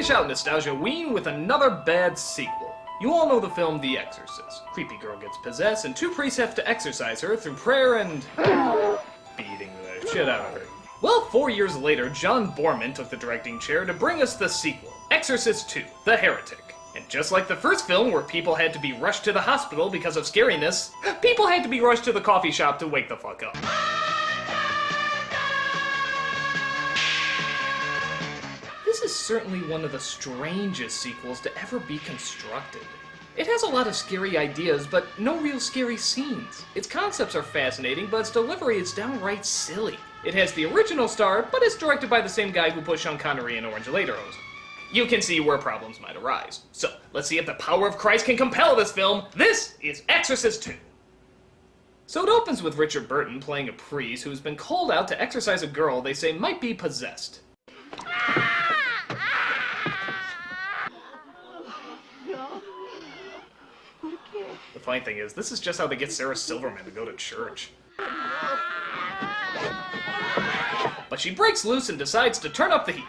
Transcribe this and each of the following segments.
finish out Nostalgia Ween with another bad sequel. You all know the film The Exorcist. Creepy girl gets possessed and two priests have to exorcise her through prayer and beating the shit out of her. Well, 4 years later, John Borman took the directing chair to bring us the sequel, Exorcist II, The Heretic. And just like the first film, where people had to be rushed to the hospital because of scariness, people had to be rushed to the coffee shop to wake the fuck up. This is certainly one of the strangest sequels to ever be constructed. It has a lot of scary ideas, but no real scary scenes. Its concepts are fascinating, but its delivery is downright silly. It has the original star, but it's directed by the same guy who put Sean Connery in Orange Lederhosen. You can see where problems might arise. So, let's see if the power of Christ can compel this film. This is Exorcist II. So it opens with Richard Burton playing a priest who's been called out to exorcise a girl they say might be possessed. The funny thing is, this is just how they get Sarah Silverman to go to church. But she breaks loose and decides to turn up the heat.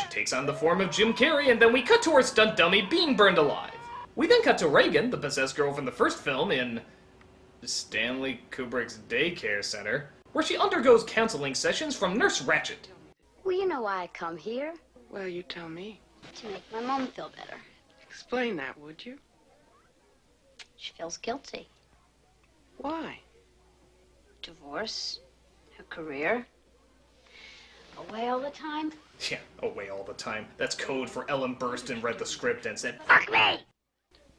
She takes on the form of Jim Carrey, and then we cut to her stunt dummy being burned alive. We then cut to Reagan, the possessed girl from the first film, in Stanley Kubrick's daycare center, where she undergoes counseling sessions from Nurse Ratched. Well, you know why I come here. Well, you tell me. To make my mom feel better. Explain that, would you? She feels guilty. Why? Divorce, her career, away all the time. Yeah, away all the time. That's code for Ellen Burstyn read the script and said, "Fuck me!"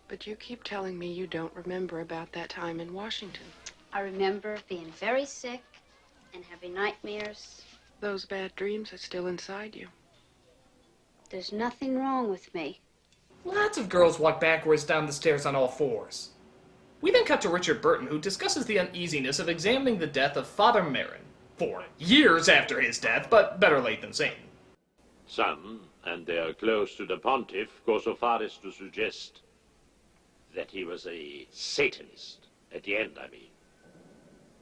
But you keep telling me you don't remember about that time in Washington. I remember being very sick and having nightmares. Those bad dreams are still inside you. There's nothing wrong with me. Lots of girls walk backwards down the stairs on all fours. We then cut to Richard Burton, who discusses the uneasiness of examining the death of Father Marin. 4 years after his death, but better late than sane. Some, and they are close to the pontiff, go so far as to suggest that he was a Satanist. At the end, I mean.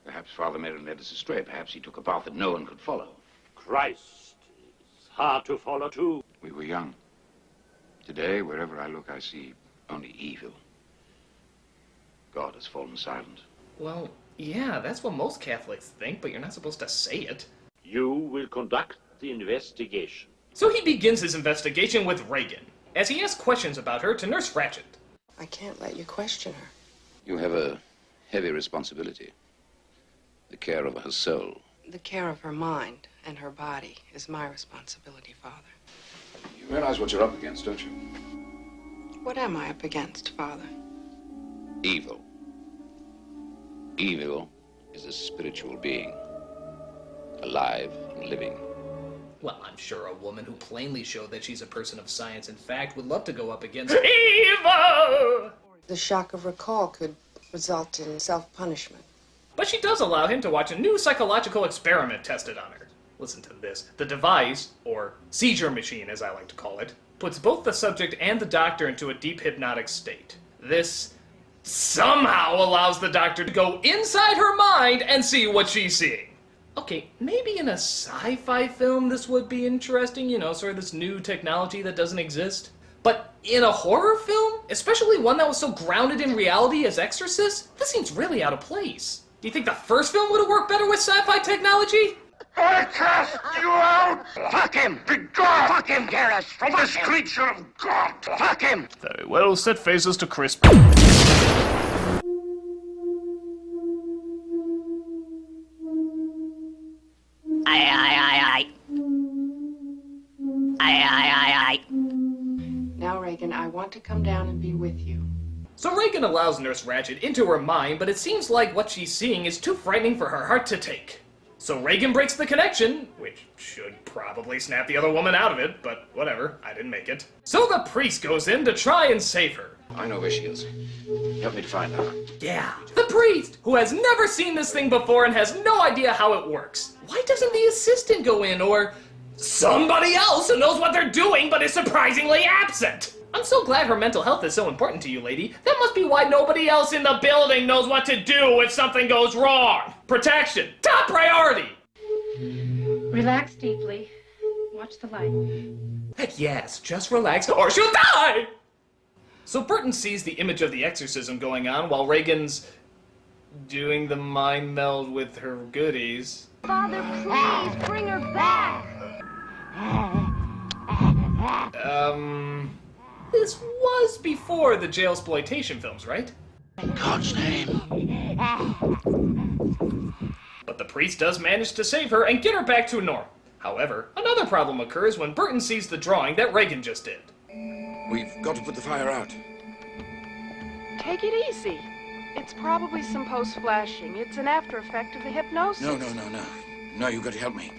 Perhaps Father Marin led us astray. Perhaps he took a path that no one could follow. Christ is hard to follow, too. We were young. Today, wherever I look, I see only evil. God has fallen silent. Well, yeah, that's what most Catholics think, but you're not supposed to say it. You will conduct the investigation. So he begins his investigation with Reagan, as he asks questions about her to Nurse Ratched. I can't let you question her. You have a heavy responsibility. The care of her soul. The care of her mind and her body is my responsibility, Father. You realize what you're up against, don't you? What am I up against, Father? Evil. Evil is a spiritual being. Alive and living. Well, I'm sure a woman who plainly showed that she's a person of science and fact would love to go up against evil! The shock of recall could result in self-punishment. But she does allow him to watch a new psychological experiment tested on her. Listen to this. The device, or seizure machine as I like to call it, puts both the subject and the doctor into a deep hypnotic state. This somehow allows the doctor to go inside her mind and see what she's seeing. Okay, maybe in a sci-fi film this would be interesting, you know, sort of this new technology that doesn't exist. But in a horror film, especially one that was so grounded in reality as Exorcist, this seems really out of place. Do you think the first film would have worked better with sci-fi technology? I cast you out! Fuck him! Be gone! Fuck him, Garrus! From this creature of God! Fuck him! Very well, set faces to crisp. Now, Reagan, I want to come down and be with you. So Reagan allows Nurse Ratched into her mind, but it seems like what she's seeing is too frightening for her heart to take. So Reagan breaks the connection, which should probably snap the other woman out of it, but whatever, I didn't make it. So the priest goes in to try and save her. I know where she is. Help me to find her. Yeah, the priest, who has never seen this thing before and has no idea how it works. Why doesn't the assistant go in, or Somebody else who knows what they're doing but is surprisingly absent. I'm so glad her mental health is so important to you, lady. That must be why nobody else in the building knows what to do if something goes wrong. Protection, top priority. Relax deeply. Watch the light. Yes, just relax or she'll die! So Burton sees the image of the exorcism going on while Reagan's doing the mind meld with her goodies. Father, please bring her back. This was before the jailsploitation films, right? In God's name. But the priest does manage to save her and get her back to normal. However, another problem occurs when Burton sees the drawing that Reagan just did. We've got to put the fire out. Take it easy. It's probably some post-flashing. It's an after effect of the hypnosis. No. No, you've got to help me.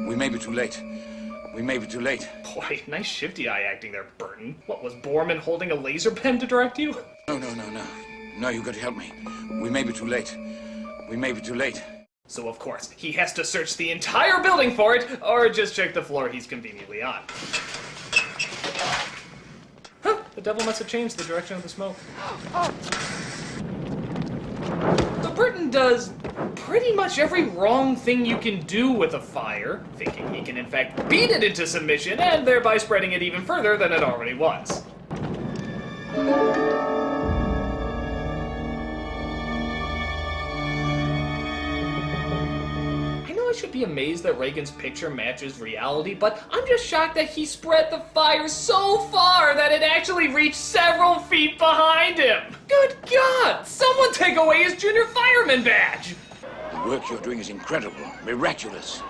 We may be too late. We may be too late. Boy, nice shifty eye acting there, Burton. What, was Borman holding a laser pen to direct you? No. No, you've got to help me. We may be too late. We may be too late. So of course, he has to search the entire building for it, or just check the floor he's conveniently on. Huh, the devil must have changed the direction of the smoke. So Burton does pretty much every wrong thing you can do with a fire, thinking he can in fact beat it into submission, and thereby spreading it even further than it already was. I should be amazed that Reagan's picture matches reality, but I'm just shocked that he spread the fire so far that it actually reached several feet behind him. Good God! Someone take away his junior fireman badge! The work you're doing is incredible, miraculous.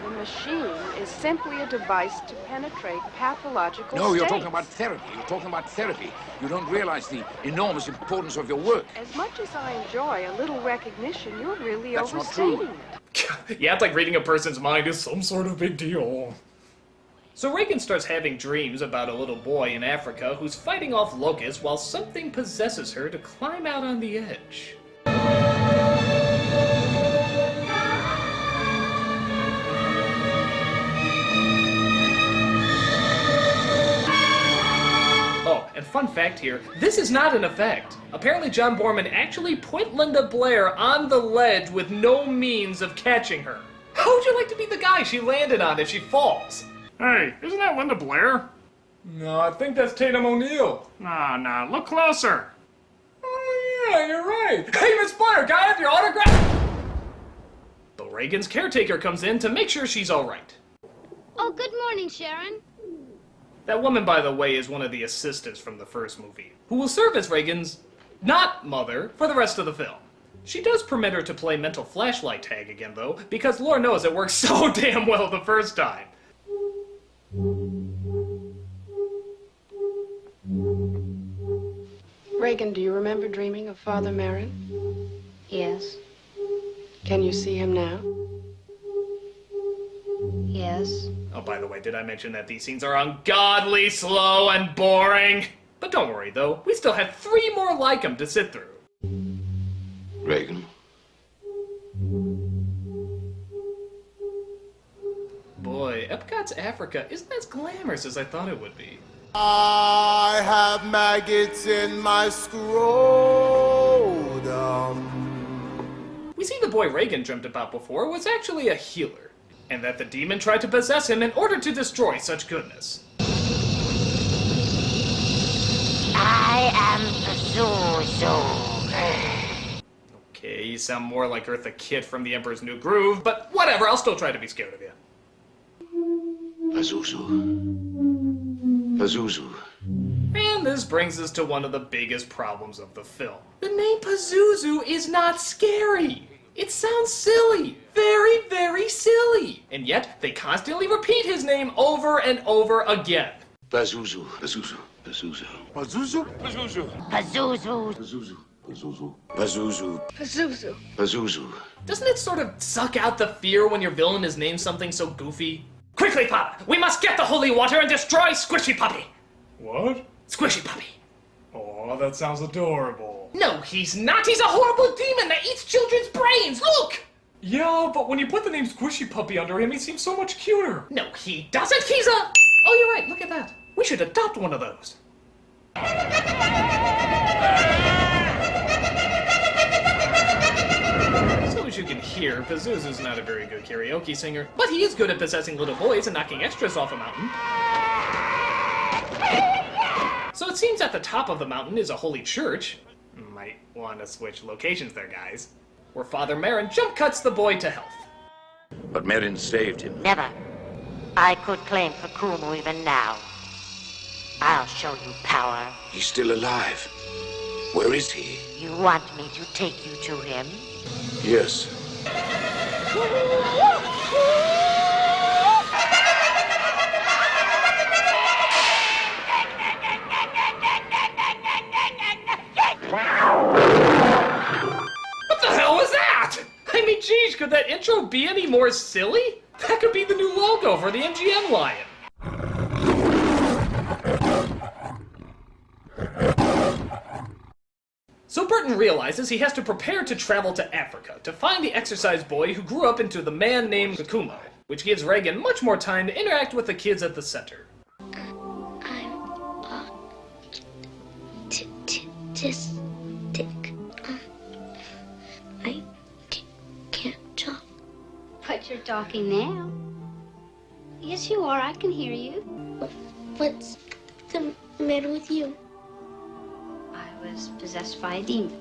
The machine is simply a device to penetrate pathological No, you're states. talking about therapy. You're talking about therapy. You don't realize the enormous importance of your work. As much as I enjoy a little recognition, you're really That's not true. overstating it. You act like reading a person's mind is some sort of big deal. So Reagan starts having dreams about a little boy in Africa who's fighting off locusts while something possesses her to climb out on the edge. Oh, and fun fact here, this is not an effect. Apparently John Borman actually put Linda Blair on the ledge with no means of catching her. How would you like to be the guy she landed on if she falls? Hey, isn't that Linda Blair? No, I think that's Tatum O'Neal. Nah, look closer. Oh yeah, you're right. Hey, Miss Blair, can I have your autograph? But Reagan's caretaker comes in to make sure she's alright. Oh, good morning, Sharon. That woman, by the way, is one of the assistants from the first movie, who will serve as Reagan's not mother for the rest of the film. She does permit her to play mental flashlight tag again, though, because Lord knows it worked so damn well the first time. Reagan, do you remember dreaming of Father Merrin? Yes. Can you see him now? Yes. Oh, by the way, did I mention that these scenes are ungodly slow and boring? But don't worry, though. We still have 3 more like them to sit through. Reagan. Boy, Epcot's Africa isn't as glamorous as I thought it would be. I have maggots in my scrotum. We see the boy Reagan dreamt about before was actually a healer, and that the demon tried to possess him in order to destroy such goodness. I am Pazuzu. Okay, you sound more like Eartha Kitt from The Emperor's New Groove, but whatever, I'll still try to be scared of you. Pazuzu. And this brings us to one of the biggest problems of the film. The name Pazuzu is not scary. It sounds silly. Very, very silly. And yet, they constantly repeat his name over and over again. Pazuzu. Pazuzu? Pazuzu. Pazuzu? Pazuzu. Pazuzu. Pazuzu. Pazuzu. Doesn't it sort of suck out the fear when your villain is named something so goofy? Quickly, Pop! We must get the holy water and destroy Squishy Puppy! What? Squishy Puppy. Oh, that sounds adorable. No, he's not. He's a horrible demon that eats children's brains. Look! Yeah, but when you put the name Squishy Puppy under him, he seems so much cuter. No, he doesn't. He's a... Oh, you're right. Look at that. We should adopt one of those. So as you can hear, Pazuzu's not a very good karaoke singer, but he is good at possessing little boys and knocking extras off a mountain. So it seems at the top of the mountain is a holy church. Might want to switch locations there, guys. Where Father Marin jump cuts the boy to health. But Marin saved him. Never. I could claim Kakumu even now. I'll show you power. He's still alive. Where is he? You want me to take you to him? Yes. What the hell was that? I mean, geez, could that intro be any more silly? That could be the new logo for the MGM lion. So Burton realizes he has to prepare to travel to Africa to find the exercise boy who grew up into the man named Kakumo, which gives Reagan much more time to interact with the kids at the center. I'm autistic. I can't talk. But you're talking now. Yes, you are. I can hear you. What's the matter with you? I was possessed by a demon.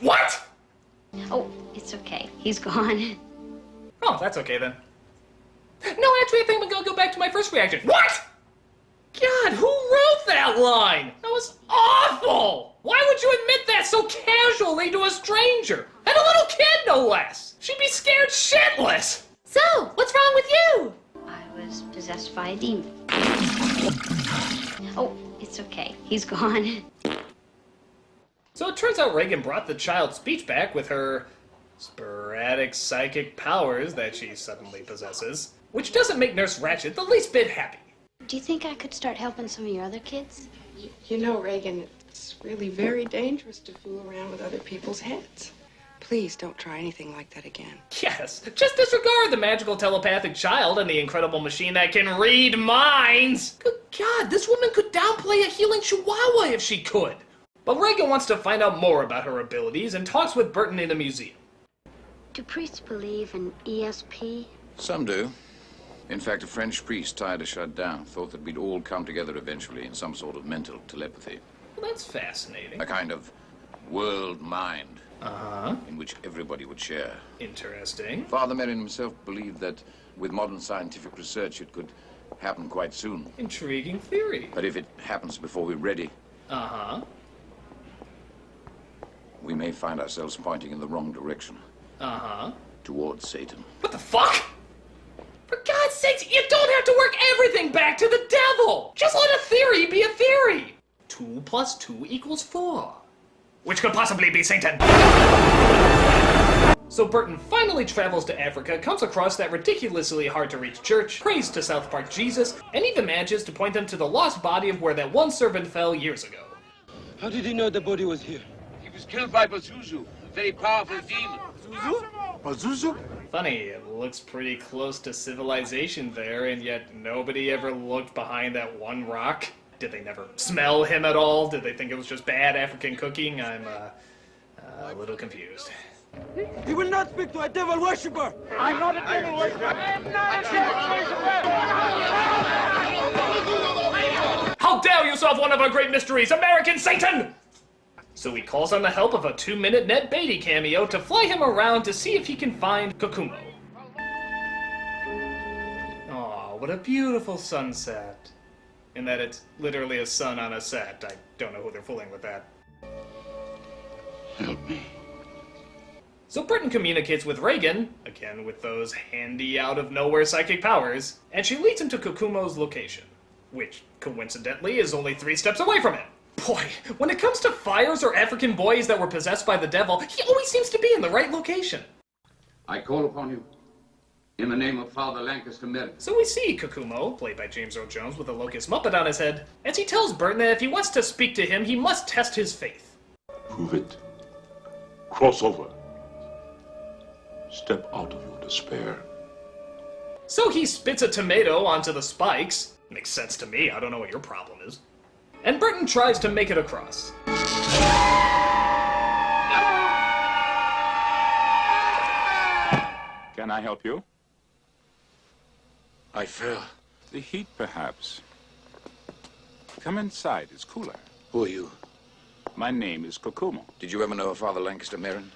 What? Oh, it's okay. He's gone. Oh, that's okay then. No, actually, I think I'm gonna go back to my first reaction. What? God, who wrote that line? That was awful! Why would you admit that so casually to a stranger? And a little kid, no less! She'd be scared shitless! So, what's wrong with you? I was possessed by a demon. Oh, it's okay. He's gone. So it turns out Reagan brought the child's speech back with her sporadic psychic powers that she suddenly possesses, which doesn't make Nurse Ratched the least bit happy. Do you think I could start helping some of your other kids? You know, Reagan, it's really very dangerous to fool around with other people's heads. Please don't try anything like that again. Yes, just disregard the magical telepathic child and the incredible machine that can read minds! Good God, this woman could downplay a healing chihuahua if she could! But Reagan wants to find out more about her abilities and talks with Burton in a museum. Do priests believe in ESP? Some do. In fact, a French priest tired us shut down, thought that we'd all come together eventually in some sort of mental telepathy. Well, that's fascinating. A kind of world mind. Uh-huh. In which everybody would share. Interesting. Father Marin himself believed that with modern scientific research it could happen quite soon. Intriguing theory. But if it happens before we're ready, uh-huh, we may find ourselves pointing in the wrong direction. Uh-huh. Towards Satan. What the fuck? For God's sakes, you don't have to work everything back to the devil! Just let a theory be a theory! 2 + 2 = 4. Which could possibly be Satan. So Burton finally travels to Africa, comes across that ridiculously hard-to-reach church, prays to South Park Jesus, and even manages to point them to the lost body of where that one servant fell years ago. How did he know the body was here? He was killed by Pazuzu, a very powerful demon. Pazuzu? Funny, it looks pretty close to civilization there, and yet nobody ever looked behind that one rock. Did they never smell him at all? Did they think it was just bad African cooking? I'm a little confused. He will not speak to a devil worshipper! I'm not a devil worshiper! I'm not a devil worshiper! How dare you solve one of our great mysteries, American Satan! So he calls on the help of a 2-minute Ned Beatty cameo to fly him around to see if he can find Kakumo. Aw, what a beautiful sunset. In that it's literally a sun on a set. I don't know who they're fooling with that. Help me. So Burton communicates with Reagan, again with those handy out-of-nowhere psychic powers, and she leads him to Kakumo's location, which, coincidentally, is only 3 steps away from him. Boy, when it comes to fires or African boys that were possessed by the devil, he always seems to be in the right location. I call upon you in the name of Father Lancaster Merrick. So we see Kakumo, played by James Earl Jones with a locust muppet on his head, as he tells Burton that if he wants to speak to him, he must test his faith. Prove it. Cross over. Step out of your despair. So he spits a tomato onto the spikes. Makes sense to me, I don't know what your problem is. And Burton tries to make it across. Can I help you? I fell. The heat, perhaps. Come inside, it's cooler. Who are you? My name is Kokumo. Did you ever know Father Lancaster Mirren?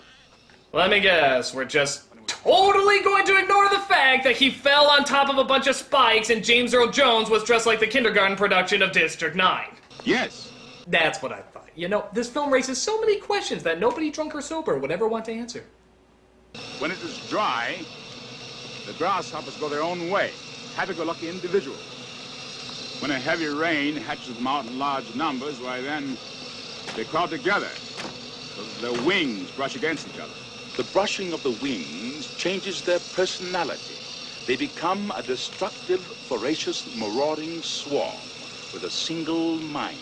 Let me guess, we're just totally going to ignore the fact that he fell on top of a bunch of spikes and James Earl Jones was dressed like the kindergarten production of District 9. Yes. That's what I thought. You know, this film raises so many questions that nobody drunk or sober would ever want to answer. When it is dry, the grasshoppers go their own way, happy-go-lucky individuals. When a heavy rain hatches them out in large numbers, why then they crowd together so that their wings brush against each other. The brushing of the wings changes their personality. They become a destructive, voracious, marauding swarm with a single mind.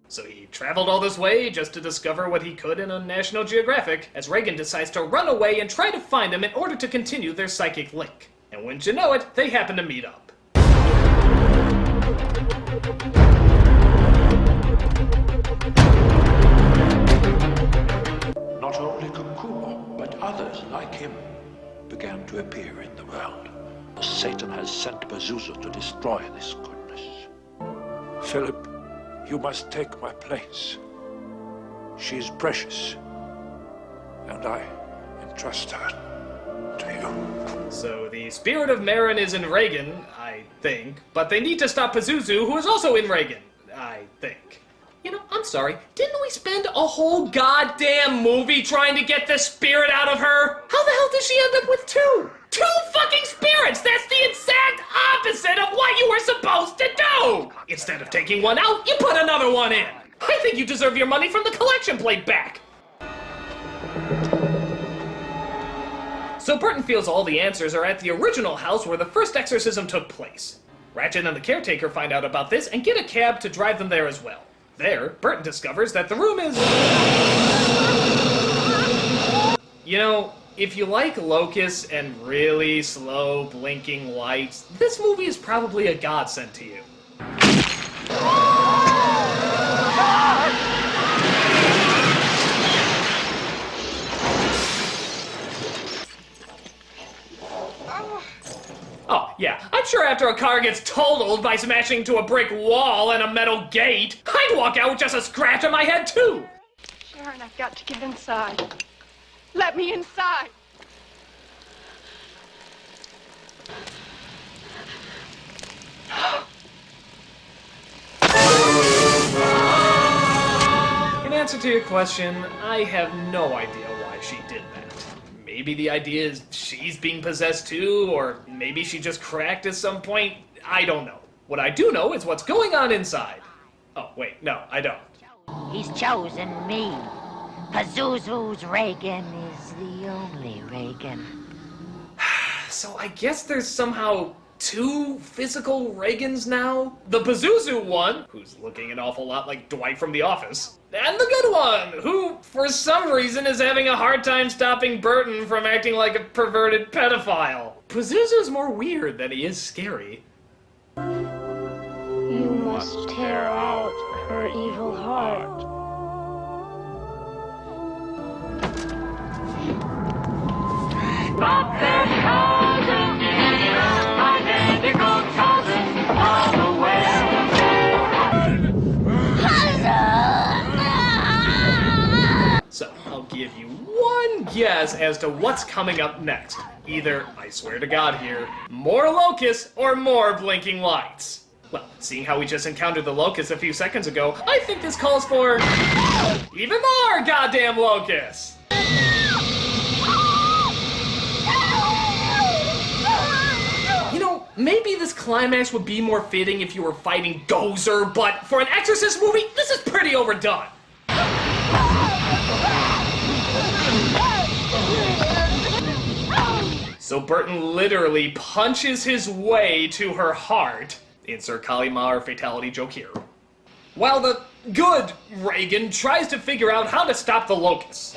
So he traveled all this way just to discover what he could in a National Geographic, as Reagan decides to run away and try to find him in order to continue their psychic link. And wouldn't you know it, they happen to meet up. Not only Kokumo, but others like him began to appear in the world. Satan has sent Pazuzu to destroy this goodness. Philip, you must take my place. She is precious, and I entrust her to you. So the spirit of Marin is in Reagan, I think, but they need to stop Pazuzu, who is also in Reagan, I think. You know, I'm sorry, didn't we spend a whole goddamn movie trying to get the spirit out of her? How the hell did she end up with two? Two fucking spirits! That's the exact opposite of what you were supposed to do! Instead of taking one out, you put another one in! I think you deserve your money from the collection plate back! So Burton feels all the answers are at the original house where the first exorcism took place. Ratchet and the caretaker find out about this and get a cab to drive them there as well. There, Burton discovers that the room is... You know, if you like locusts and really slow blinking lights, this movie is probably a godsend to you. Oh, yeah, I'm sure after a car gets totaled by smashing into a brick wall and a metal gate, I'd walk out with just a scratch on my head, too! Sharon, I've got to get inside. Let me inside! In answer to your question, I have no idea why she did that. Maybe the idea is she's being possessed too, or maybe she just cracked at some point. I don't know. What I do know is what's going on inside. Oh, wait, no, I don't. He's chosen me. Pazuzu's Reagan is the only Reagan. So I guess there's somehow two physical Reagans now? The Pazuzu one, who's looking an awful lot like Dwight from The Office, and the good one, who, for some reason, is having a hard time stopping Burton from acting like a perverted pedophile. Pazuzu's more weird than he is scary. You must tear out her evil heart. Stop them causing identical chosen all the way. So, I'll give you one guess as to what's coming up next. Either, I swear to God here, more locusts or more blinking lights. Well, seeing how we just encountered the locusts a few seconds ago, I think this calls for even more goddamn locusts! You know, maybe this climax would be more fitting if you were fighting Gozer, but for an Exorcist movie, this is pretty overdone. So Burton literally punches his way to her heart. Insert Kali Ma or fatality joke here. While the good Reagan tries to figure out how to stop the locusts.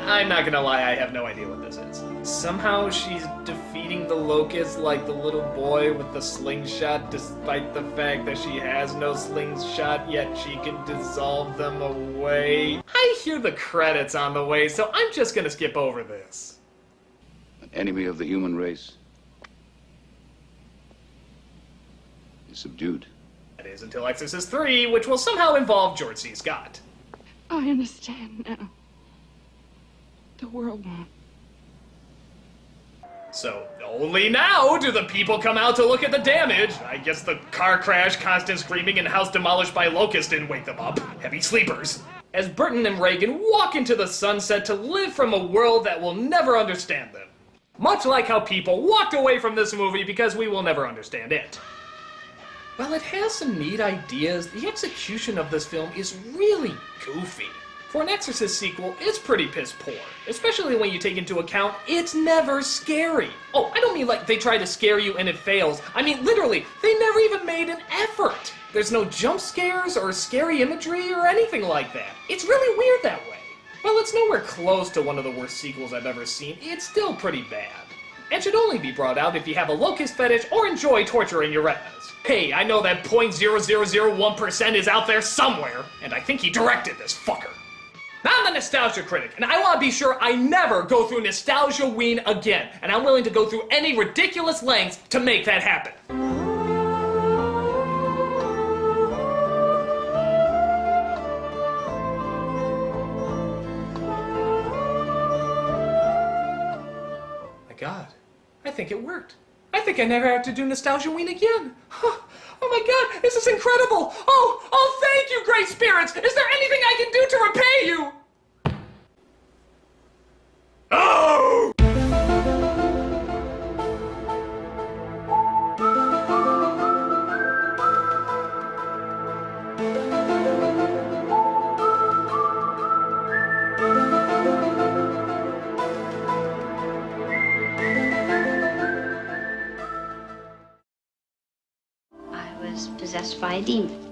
I'm not gonna lie, I have no idea what this is. Somehow she's defeating the locusts like the little boy with the slingshot, despite the fact that she has no slingshot, yet she can dissolve them away. I hear the credits on the way, so I'm just gonna skip over this. An enemy of the human race is subdued. That is until Exorcist 3, which will somehow involve George C. Scott. I understand now. The world won't. So, only now do the people come out to look at the damage. I guess the car crash, constant screaming, and house demolished by locusts didn't wake them up. Heavy sleepers. As Burton and Reagan walk into the sunset to live from a world that will never understand them. Much like how people walked away from this movie because we will never understand it. While it has some neat ideas, the execution of this film is really goofy. For an Exorcist sequel, it's pretty piss poor, especially when you take into account it's never scary. Oh, I don't mean like they try to scare you and it fails. I mean literally, they never even made an effort. There's no jump scares or scary imagery or anything like that. It's really weird that way. While it's nowhere close to one of the worst sequels I've ever seen, it's still pretty bad. And should only be brought out if you have a locust fetish or enjoy torturing your retinas. Hey, I know that 0.0001% is out there somewhere, and I think he directed this fucker. I'm the Nostalgia Critic, and I want to be sure I never go through Nostalgia Ween again, and I'm willing to go through any ridiculous lengths to make that happen. My God, I think it worked. I think I never have to do Nostalgia Ween again. Oh my God, this is incredible! Oh, thank you, great spirits! Is there anything I can do to repay you? Oh! I was possessed by a demon.